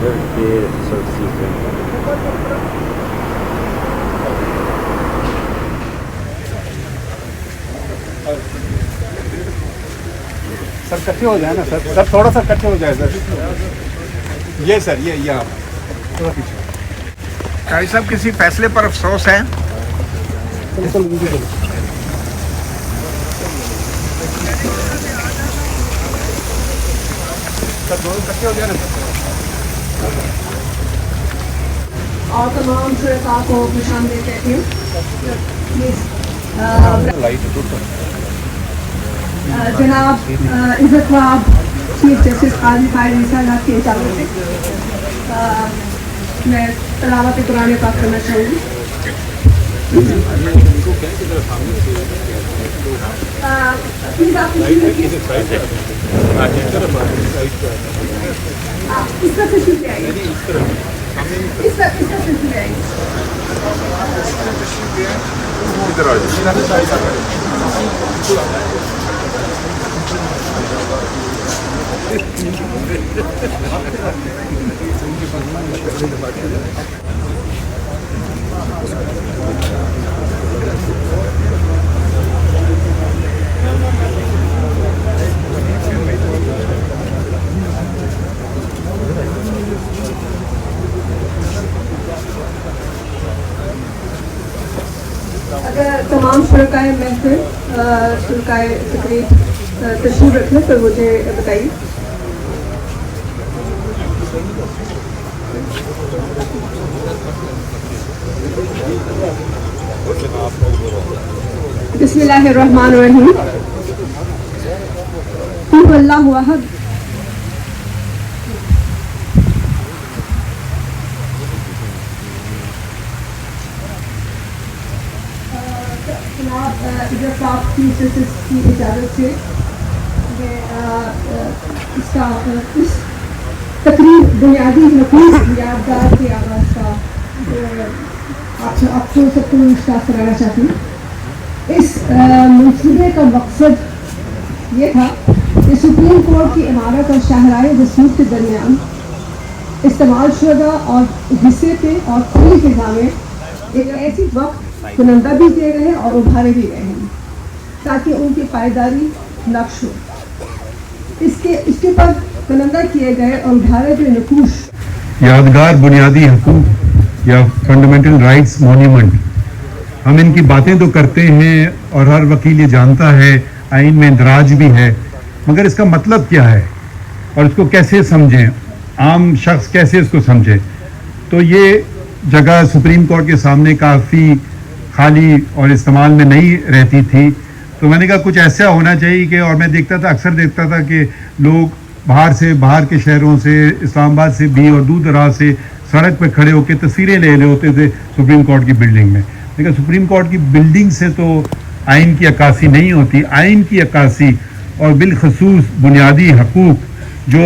Perché salsiccia? Sir इकट्ठे हो जाए ना सर थोड़ा सा इकट्ठे हो जाए सर ये सर ये आप थोड़ा पीछे। भाई साहब किसी फैसले पर अफसोस है? बिल्कुल बिल्कुल सर दोनों इकट्ठे हो जाए ना और तमाम शुरका को खुशामदीद कहती हूँ। जनाब इज़्ज़तवाब चीफ जस्टिस काजी फाइज ईसा साहब की इजाज़त से मैं तलावत कुरान पाक करना चाहूँगी। प्लीज़ आप इसका तशरीफ ले आइए, इसका तशरीफ ले आइए। अगर तमाम शुरकाए महफिल शुरकाए तकरीब तशरीफ रखें तो मुझे बताइए। बिस्मिल्लाहिर्रहमानिर्रहीम। अल्लाहु अहद। की इजाज़त से इसका इस तकरीब बुनियादी नफीस यादगार के आगाज़ का आपको सबको नमस्कार कराना चाहती हूँ। इस मनसूबे का मकसद ये था कि सुप्रीम कोर्ट की इमारत और शाहराए दस्तूर के दरमियान इस्तेमाल शुदा और हिस्से पे और खुली फिजा में एक ऐसी वक्त कुनंदा भी दे रहे और उभारे भी गए हैं ताकि उनकी पायदारी नक्श हो। इसके पर कुनंदा किए गए और उभारे हुए नकूश यादगार बुनियादी हकूक या फंडामेंटल राइट्स मॉन्यूमेंट, हम इनकी बातें तो करते हैं और हर वकील ये जानता है, आइन में इंदराज भी है, मगर इसका मतलब क्या है और इसको कैसे समझें, आम शख्स कैसे इसको समझे। तो ये जगह सुप्रीम कोर्ट के सामने काफ़ी खाली और इस्तेमाल में नहीं रहती थी, तो मैंने कहा कुछ ऐसा होना चाहिए कि, और मैं देखता था, अक्सर देखता था कि लोग बाहर के शहरों से, इस्लामाबाद से भी और दूर दराज से सड़क पर खड़े होकर तस्वीरें ले रहे होते थे सुप्रीम कोर्ट की बिल्डिंग में। लेकिन सुप्रीम कोर्ट की बिल्डिंग से तो आइन की अक्कासी नहीं होती। आइन की अक्कासी और बिलखसूस बुनियादी हकूक़ जो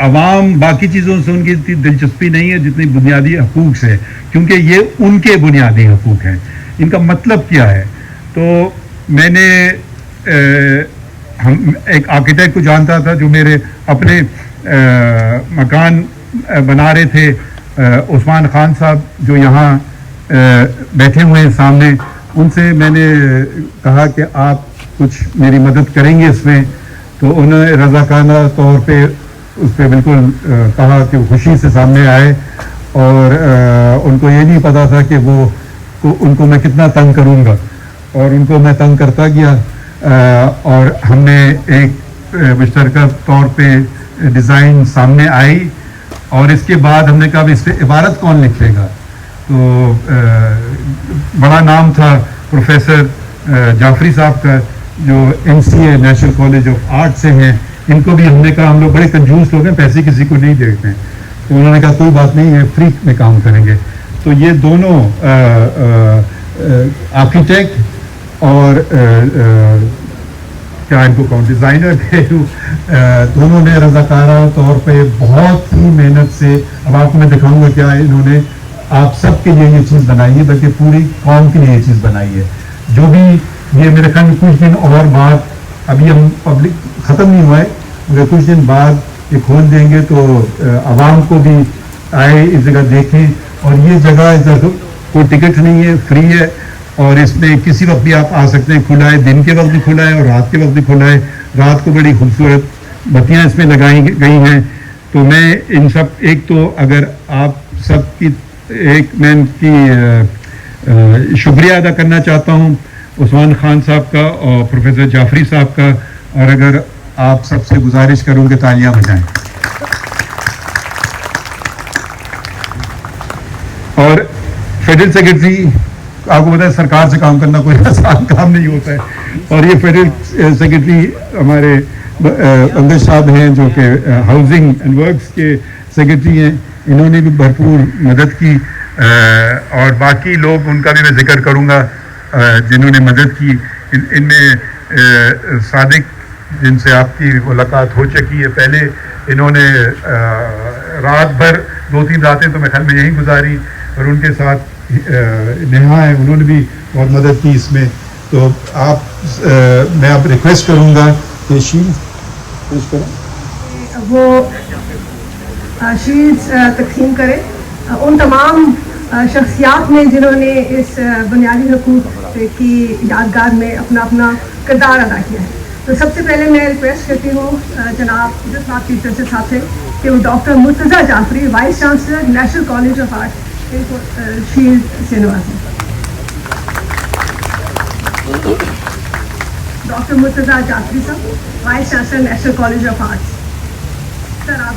अवाम बाकी चीज़ों से उनकी इतनी दिलचस्पी नहीं है जितनी बुनियादी हकूक़ से, क्योंकि ये उनके बुनियादी हकूक़ हैं। इनका मतलब क्या है? तो मैंने हम एक आर्किटेक्ट को जानता था जो मेरे अपने मकान बना रहे थे, उस्मान खान साहब जो यहाँ बैठे हुए हैं सामने, उनसे मैंने कहा कि आप कुछ मेरी मदद करेंगे इसमें। तो उन्होंने रज़ाकाना तौर पे उस पर बिल्कुल कहा कि खुशी से सामने आए, और उनको ये नहीं पता था कि उनको मैं कितना तंग करूँगा, और उनको मैं तंग करता गया। और हमने एक मुश्तरका तौर पे डिज़ाइन सामने आई, और इसके बाद हमने कहा इस पर इबारत कौन लिखेगा। तो बड़ा नाम था प्रोफेसर जाफरी साहब का, जो NCA national college of art से हैं। इनको भी हमने कहा, हम लोग बड़े कंजूस लोग हैं, पैसे किसी को नहीं देते हैं, तो उन्होंने कहा कोई बात नहीं है, फ्री में काम करेंगे। तो ये दोनों आर्किटेक्ट और क्या इनको कहूँ डिज़ाइनर थे, दोनों ने रज़ाकाराना तौर पे बहुत ही मेहनत से, अब आपको मैं दिखाऊंगा क्या इन्होंने आप सब के लिए ये चीज़ बनाई है, बल्कि पूरी कौम के लिए ये चीज़ बनाई है। जो भी ये मेरे ख्याल में कुछ दिन और बाद, अभी हम पब्लिक ख़त्म नहीं हुआ है, मगर कुछ दिन बाद ये खोल देंगे तो आवाम को भी आए, इस जगह देखें। और ये जगह इधर कोई टिकट नहीं है, फ्री है, और इसमें किसी वक्त भी आप आ सकते हैं। खुला है, दिन के वक्त भी खुला है और रात के वक्त भी खुला है। रात को बड़ी खूबसूरत बत्तियां इसमें लगाई गई हैं। तो मैं इन सब, एक तो अगर आप सब की एक मैं इनकी शुक्रिया अदा करना चाहता हूँ उस्मान खान साहब का और प्रोफेसर जाफरी साहब का, और अगर आप सबसे गुजारिश करूँ कि तालियां बजाएं। और फेडरल सेक्रेटरी, आपको पता है सरकार से काम करना कोई आसान काम नहीं होता है, और ये फेडरल सेक्रेटरी हमारे अंगद साहब हैं जो कि हाउसिंग एंड वर्क्स के सेक्रेटरी हैं। इन्होंने भी भरपूर मदद की, और बाकी लोग उनका भी मैं जिक्र करूँगा जिन्होंने मदद की। इनमें सादिक, जिनसे आपकी मुलाकात हो चुकी है पहले, इन्होंने रात भर 2-3 रातें तो मैं ख्याल में यहीं गुजारी, और उनके साथ नेहा है, उन्होंने भी बहुत मदद की इसमें। तो मैं अब रिक्वेस्ट करूँगा कि शील्ड पेश करें, वो शील्ड्स तकसीम करें उन तमाम शख्सियात ने जिन्होंने इस बुनियादी हकूक़ की यादगार में अपना अपना किरदार अदा किया है। तो सबसे पहले मैं रिक्वेस्ट करती हूँ जनाब जिस टीचर से साथ है कि वो doctor Murtaza Jafri, vice chancellor national college of art, इनको शील्ड से नवाजें। डॉक्टर मुर्तज़ा जाफरी साहब, vice chancellor national college of arts. Sir आप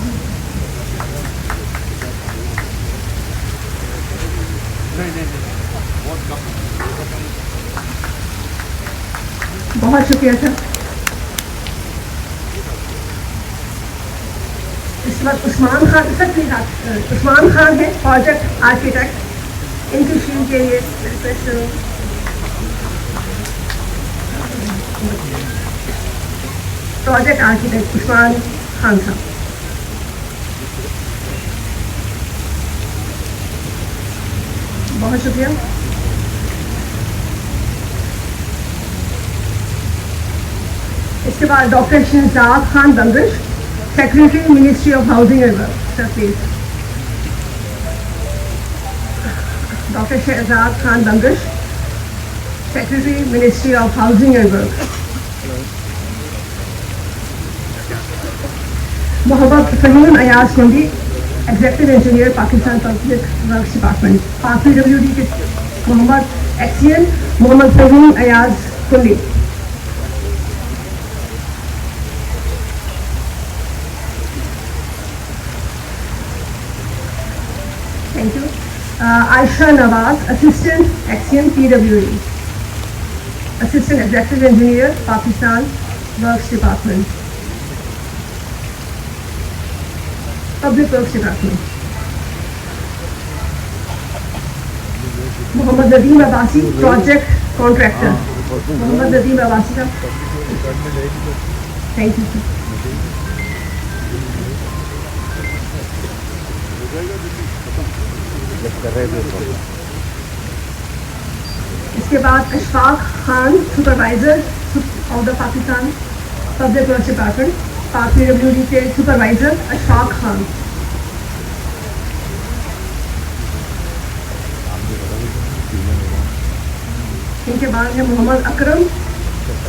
बहुत शुक्रिया सर। इस वक्त उस्मान खान है प्रोजेक्ट आर्किटेक्ट, इनकी शील्ड के लिए रिक्वेस्ट करूँ। प्रोजेक्ट आर्किटेक्ट उस्मान खान साहब। बहुत शुक्रिया। इसके बाद doctor Shahzad Khan Bangash, secretary ministry of housing and work. Sir please. Doctor Shahzad Khan Bangash, secretary ministry of housing and work. Mohammad Faheem Ayaz Kundi, executive engineer, Pakistan public works department, PWD के Mohammad XEN Mohammad Faheem Ayaz Kundi. Thank you. Ayesha Nawaz, assistant XEN, PWD, assistant executive engineer, Pakistan works department, public works department. Mohammad Nadeem Abbasi, project contractor. Mohammad Nadeem Abbasi का thank you sir. इसके बाद Ashfaq Khan, supervisor of the Pakistan public works department, PWD के supervisor Ashfaq Khan. इनके बाद है Mohammad Akram,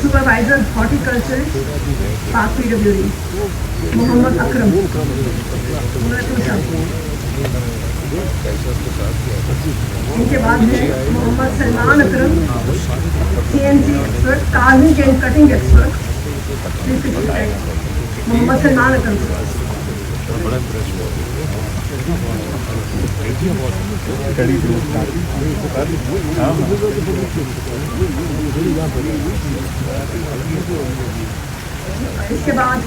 supervisor horticulture, PWD। Mohammad Akram. इनके बाद है Mohammad Salman Akram, CNC expert, carving and cutting expert. Mohammad Salman Akram. इसके बाद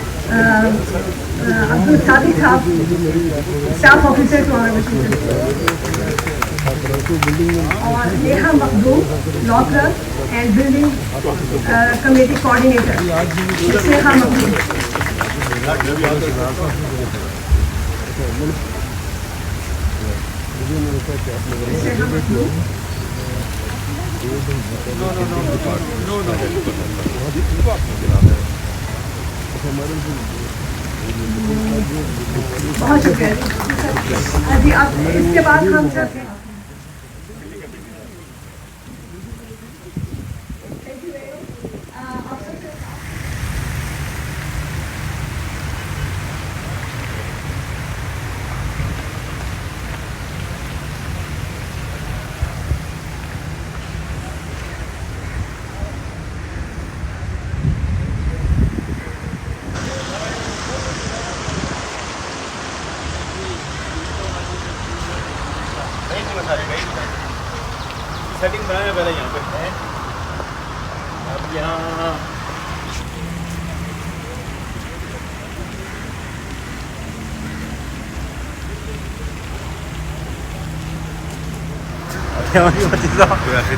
अब्दुल सादिक साहब, स्टाफ ऑफिसर टू ऑनर, और Neha Makhdoom, law clerk and building committee coordinator, Neha Makhdoom. बहुत शुक्रिया जी। अब इसके बाद हम सब सेटिंग बनाया पहले यहाँ पे। अब यहाँ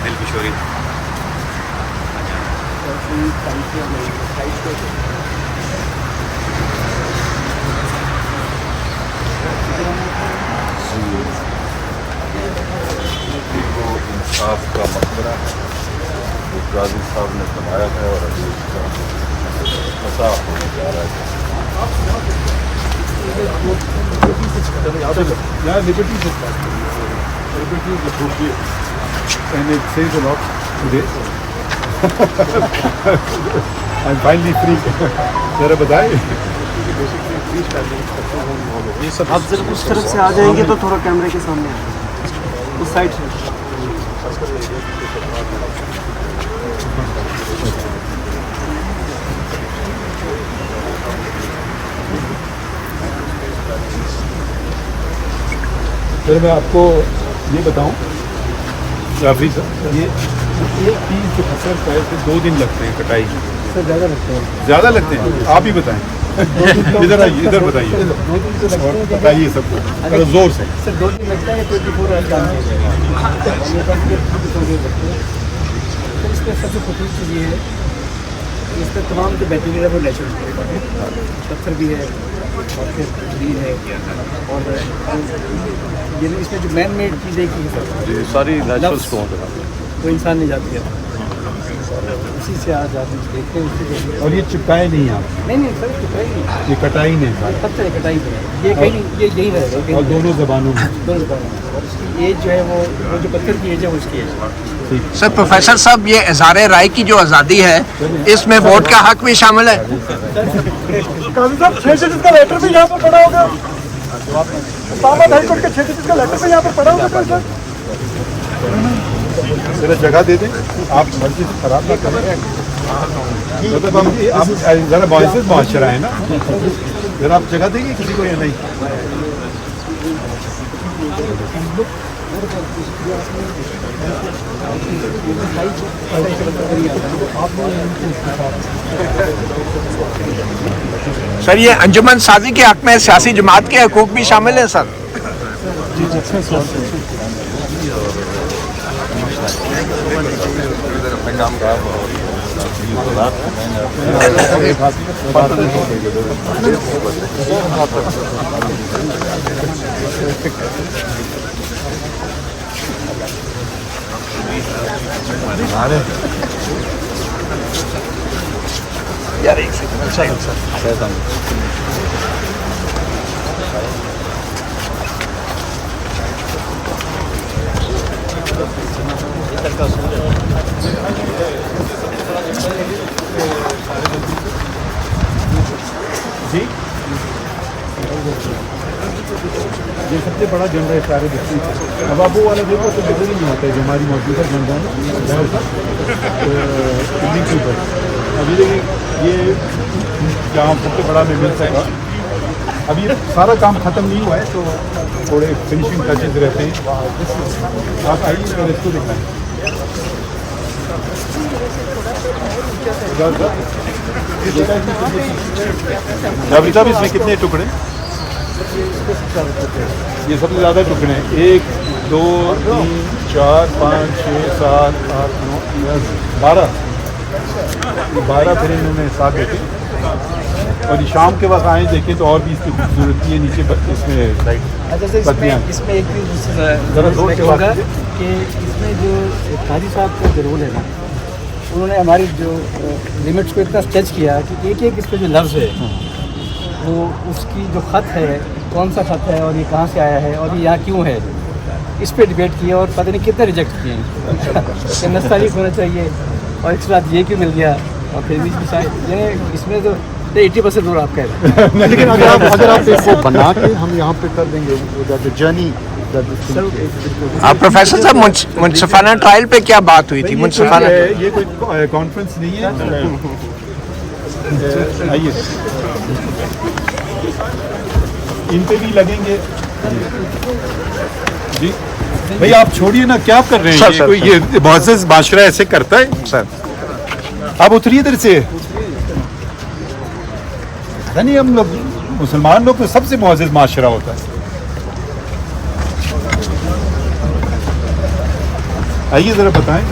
दिल की शोरी इंसाफ का मकबरा जो गाजी साहब ने बनाया है और अभी उसका मसाफ होने जा रहा है। Yeah, liberty is liberty is the and it says a lot today. I'm finally free. जरा बताइए। आप जरा उस तरफ से आ जाएंगे तो थोड़ा कैमरे के सामने उस साइड से। फिर मैं आपको ये बताऊं जाफरी सर, ये एक पीस जो फसल का है 2 दिन लगते हैं कटाई में। सर ज़्यादा लगते हैं। ज़्यादा लगते हैं, आप ही बताएं। इधर आइए, इधर बताइए और बताइए सबको अगर जोर से। सर 2 दिन लगता है 24 आवर्स काम सर। इसमें सबसे खूबसूरत चीज़ ये है कि इसमें तमाम जो बैक्टीरिया वो नेचुरल पत्थर भी है और फिर ग्रीन है और ये इसमें जो मैन मेड चीज़ें की है सारी नेचुरल स्टोन वो इंसान नहीं जाती है। उसी से आज आप देखते हैं उससे और ये चिपकाए नहीं आप? नहीं सर चिपकाई नहीं, ये कटाई नहीं सारा? पत्थर कटाई है ये कहीं ये यही रहेगा और दोनों ज़बानों में? दोनों ज़बानों में। और इसकी एज जो है वो जो पत्थर की एज है वो उसकी एज। सर प्रोफेसर साहब, ये इज़हार राय की जो आज़ादी है इसमें वोट का हक भी शामिल है? काजी साहब 6 जजेस का लेटर भी यहाँ पर पड़ा होगा, इस्लामाबाद हाई कोर्ट के 6 जजेस का लेटर भी यहाँ पर पड़ा होगा सर। जरा जगह दे दें, आप मस्जिद खराब ना करें। मतलब आप जरा बॉयसेस माशरा है ना, जरा आप जगह देंगे किसी को या नहीं? सर ये अंजुमन साजी के हक में सियासी जमात के हकूक भी शामिल हैं सर? यार एक सेकंड सर। जी ये सबसे बड़ा झंडा है सारे डिस्ट्रिक्ट में। अब आप वो वाला देखो तो नजर ही नहीं आता है जो हमारी मौजूदा झंडा है बिल्डिंग के ऊपर। अभी देखिए ये जहाँ सबसे बड़ा में मिल सका, अभी ये सारा काम ख़त्म नहीं हुआ है तो थोड़े फिनिशिंग टचेज रहते हैं। आप आइए और इसको दिखाएँ। जावेद साहब इसमें कितने टुकड़े? ये सबसे ज़्यादा टुकड़े हैं। 1 2 3 4 5 6 7 8 9 10 12 फिर इन्होंने 7 देखे। और ये शाम के वक्त आए देखें तो और भी इसकी खूबसूरती है। नीचे इसमें पत्तियाँ। इसमें एक ज़रा जोर से होगा कि इसमें जो काजी साहब का जो रोल है ना, उन्होंने हमारी जो लिमिट्स को इतना स्ट्रेच किया कि एक इस पर जो लफ्ज़ है वो उसकी जो ख़त है कौन सा ख़त है और ये कहाँ से आया है और ये यहाँ क्यों है, इस पे डिबेट किए और पता नहीं कितने रिजेक्ट किए कि नस्तालिक होना चाहिए और इसके बाद ये क्यों मिल गया और फिर भी शायद यानी इसमें तो 80% दूर आप कह रहे हैं। लेकिन अगर आप इसको बना के हम यहाँ पे कर देंगे जर्नी। प्रोफेसर साहब मुनसिफाना ट्रायल पे क्या बात हुई थी? मुनसिफाना ये कोई कॉन्फ्रेंस नहीं है। आइए, इन पे भी लगेंगे जी। भाई आप छोड़िए ना, क्या कर रहे हैं? सर, कोई ये मुअज़्ज़ज़ माशरा ऐसे करता है? सर आप उतरिए इधर से। नहीं, हम लोग मुसलमान लोग तो सबसे मुअज़्ज़ज़ माशरा होता है। आइए ज़रा बताएं।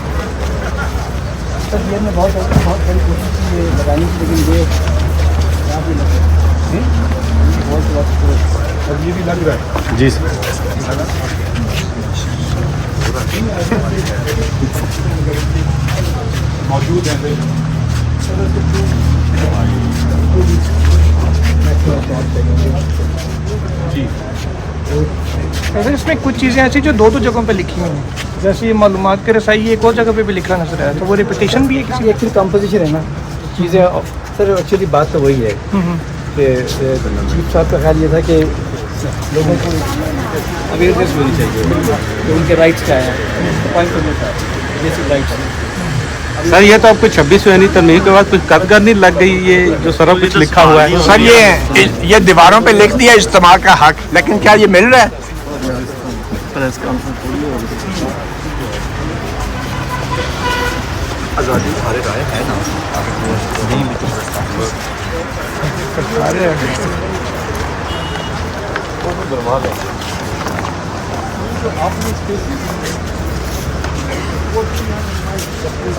सर ये मैं बहुत सारी कोशिश की है लगाने की, लेकिन ये यहाँ पे बहुत अब ये भी लग रहा है जी सर। मौजूद है जी। सर इसमें कुछ चीज़ें ऐसी जो दो जगहों पे लिखी हुई हैं, जैसे ये मालूमात के रसाई एक और जगह पे भी लिखा नजर आया, तो वो रिपीटेशन भी है किसी? एक्चुअली कंपोजिशन है ना चीज़ें। सर एक्चुअली बात तो वही है कि चीफ साहब का ख्याल ये था कि लोगों को अवेयरनेस होनी चाहिए कि उनके राइट्स क्या हैं, बेसिक राइट्स। सर ये तो आपको 26वीं तरमीम के बाद कुछ कदगरनी लग गई, ये जो सारा कुछ लिखा हुआ है। सर ये दीवारों पे लिख दिया इज्तिमा का हक, लेकिन क्या ये मिल रहा है? आज़ादी सारे राय है ना, नहीं भी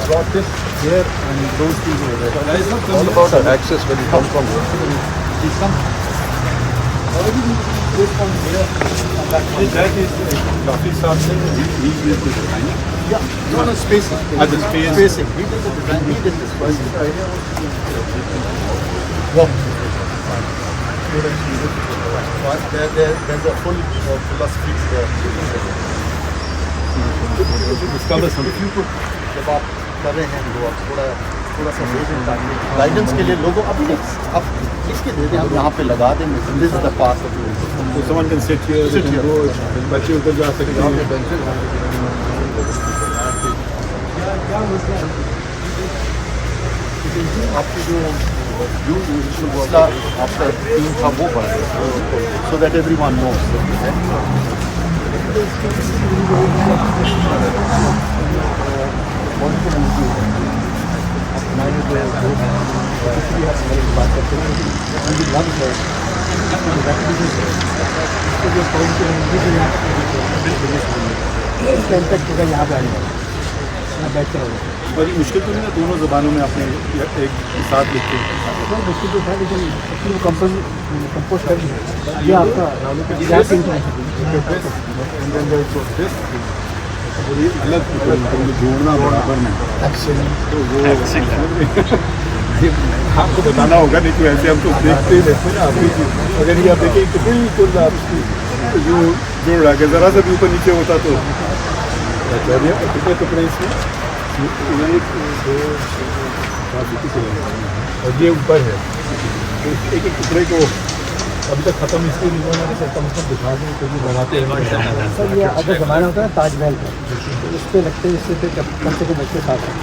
brought this here and those things over there. There is no all about our access when you come from here. That is Rafi Saab said he did the design. Yeah, no, spacing. The space. Spacing. He did the design. He did this first. There's a full philosophy there. Discover something. जब आप कर रहे हैं तो आप थोड़ा सा भेजें ताकि गाइडेंस के लिए लोगों अब इसके दे दें, हम यहाँ पे लगा देंगे। This is the path of So someone can sit here, they can go, बच्चे उधर जा सकते हैं। आपकी जो आपका टीम था वो बढ़ गया, सो दैट एवरीवन नोस। इसका इम्पैक्ट होगा यहाँ पे आने वाला, यहाँ बैठते रहोगे। और ये मुश्किल तो नहीं है दोनों ज़बानों में आपने एक साथ लिखे? बहुत मुश्किल तो था, लेकिन कंपोज कर दिया। ये आपका अलग जोड़ना बराबर में, तो वो आपको बताना होगा, नहीं तो ऐसे हम तो देखते ही रहते हैं ना। आप अगर ये आप देखें तो बिल्कुल आपकी जो जोड़ रहा है, ज़रा सा भी ऊपर नीचे होता तो कितने टुकड़े इसमें, एक दो और ये ऊपर है, तो एक एक टुकड़े को अभी तक ख़त्म इसलिए नहीं होना कि कम से कम दिखा दें, क्योंकि लगाते हैं। सर ये अगर ज़माना होता है ताजमहल का, तो इस पर लगते इससे फिर कम से कम बच्चे साथ हैं।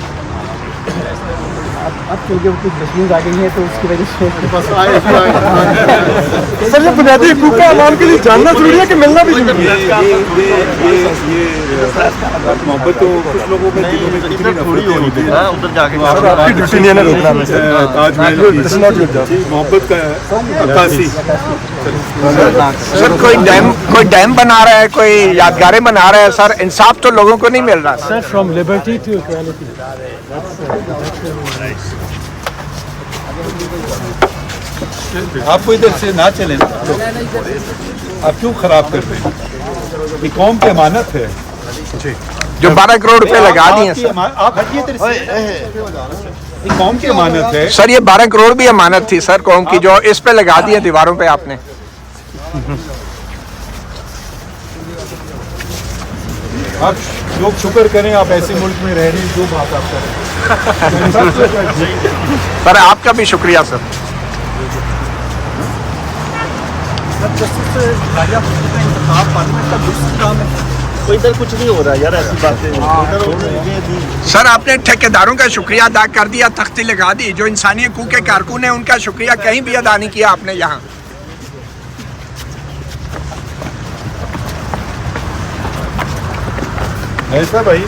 अब क्योंकि वो कुछ मशीन आ गई है तो उसकी वजह से सर ये बुनियादी हकूक़ का अवाम के लिए जानना जरूरी है कि मिलना भी जरूरी है। ये मोहब्बत तो कुछ लोगों में दिलों में कितनी नफरतें होती हैं, उधर जाके आपकी ड्यूटी नहीं है ना रोकना में। ताजमहल की मोहब्बत का अक्कासी। सर कोई डैम बना रहा है, कोई यादगारें बना रहा है, सर इंसाफ तो लोगों को नहीं मिल रहा। Sir from liberty to equality. आपको इधर से ना चलें, आप क्यों खराब कर रहे हैं? ये कौम की अमानत है जो 12 करोड़ रुपए लगा दिए। आप हटिए इधर से। कौम की अमानत है। सर ये 12 करोड़ भी अमानत थी सर कौम की, जो इस पे लगा दी है दीवारों पे आपने। आप लोग शुक्र करें आप ऐसे मुल्क में रह रहे हैं जो बात आप करें। सर आपका भी शुक्रिया सर। कोई इधर कुछ नहीं हो रहा यार, ऐसी बातें। सर आपने ठेकेदारों का शुक्रिया अदा कर दिया, तख्ती लगा दी। जो इंसानी हकूक़ के कारकुन है उनका शुक्रिया कहीं भी अदा नहीं किया आपने यहाँ। ऐसा भाई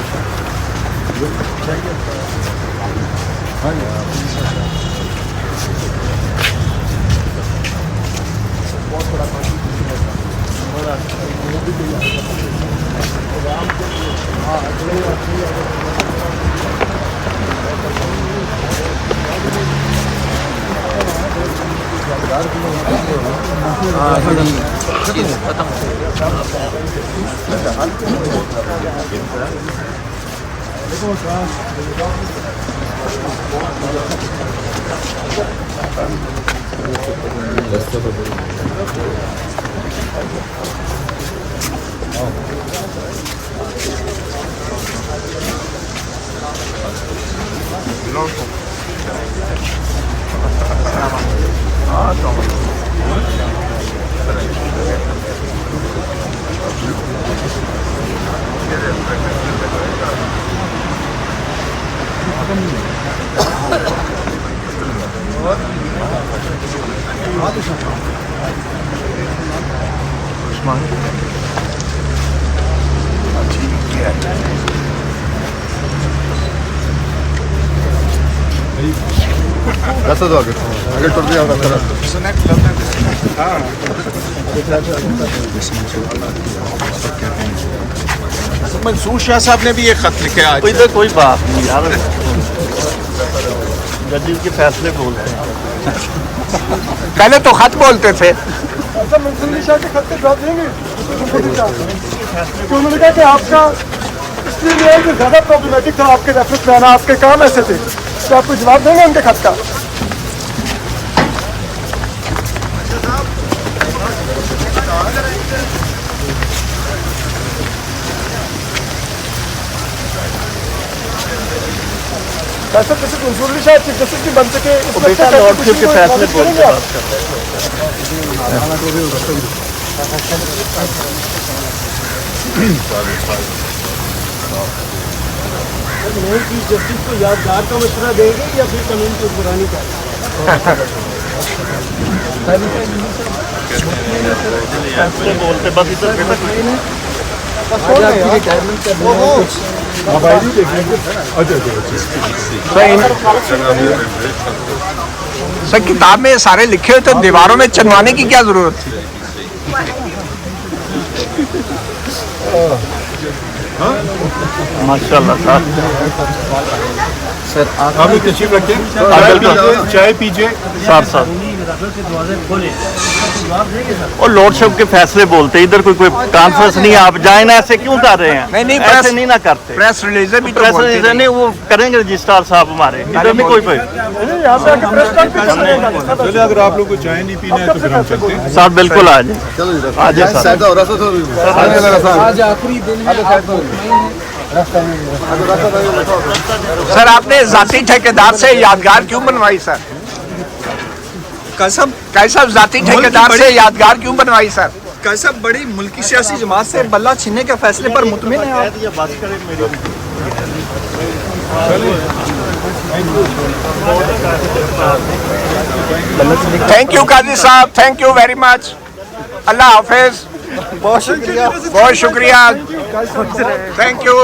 रास्ता दो आगे टूट दिया मंसूर शाह साहब ने भी एक खत लिखा है। कोई इधर कोई बात नहीं यार, जजेस के फैसले बोलते हैं। पहले तो खत बोलते थे। अच्छा मंसूर शाह के खत पे जवाब देंगे? तो उन्होंने कहा कि आपका इसलिए कि ज़्यादा प्रॉब्लमेटिक था आपके रेफरेंस में आना, आपके काम ऐसे थे, तो आपको जवाब देंगे उनके खत का? ऐसा किसी मंसूर शाह चीफ जस्टिस भी बन सके, बेटा लॉर्डशिप के फैसले बोलते हैं। चीफ जस्टिस को यादगार का मशवरा देंगे या फिर कानून को बुरानी का? फैसले बोलते बस इधर बेटा सर किताब में सारे लिखे हुए थे, दीवारों में चनवाने की क्या जरूरत थी? माशाल्लाह सर आप भी तशरीफ रखें, चाय पीजिए साथ साथ। और लॉर्डशिप के फैसले बोलते इधर कोई कॉन्फ्रेंस नहीं, आप जाए ना, ऐसे क्यों कर रहे हैं? नहीं ऐसे नहीं ना करते। प्रेस रिलीज भी प्रेस रिलीज नहीं, वो करेंगे रजिस्ट्रार साहब हमारे, इधर भी कोई चलिए अगर आप लोग को चाय नहीं पीना है तो फिर हम चलते हैं। साहब बिल्कुल आ जाए, आ जाए सर आपने जाती ठेकेदार से यादगार क्यों बनवाई सर? कैसा जाती ठेकेदार से यादगार क्यों बनवाई सर? कैसा बड़ी मुल्की सियासी जमात से बल्ला छीनने के फैसले पर मुतमिन है आप? थैंक यू काजी साहब, थैंक यू वेरी मच। अल्लाह हाफिज। बहुत शुक्रिया, बहुत शुक्रिया, थैंक यू।